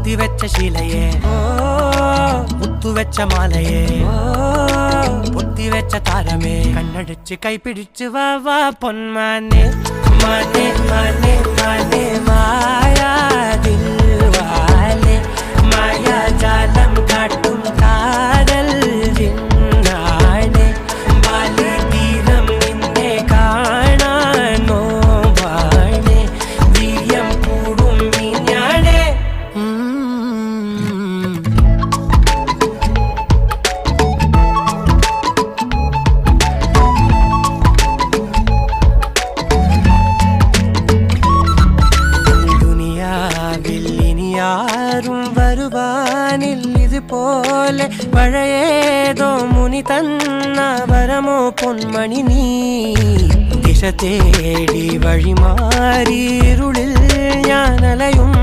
കുത്തി വെച്ച ശീലയെ മുത്തു വെച്ച മാലയെ പൊത്തി വെച്ച താരമേ കണ്ണടിച്ച് കൈപിടിച്ച് വാ വാ പൊന്മാനെ മാനെ മാനെ മാനെ മായാതിൽവാലെ മായാജാലം കാട്ടും കാതൽ ജിന്നാനെ ബാലി തീരം നിന്നെ കാണാനോ വാണെ വീര്യം കൂടും മിഞ്ഞാണെ ും വരുവാനിൽ ഇതുപോലെ പഴയേതോ മുനി തന്ന വരമോ പൊന്മണി നീ ദിശ തേടി വഴിമാറിയിരുളിൽ ഞാൻ അലയും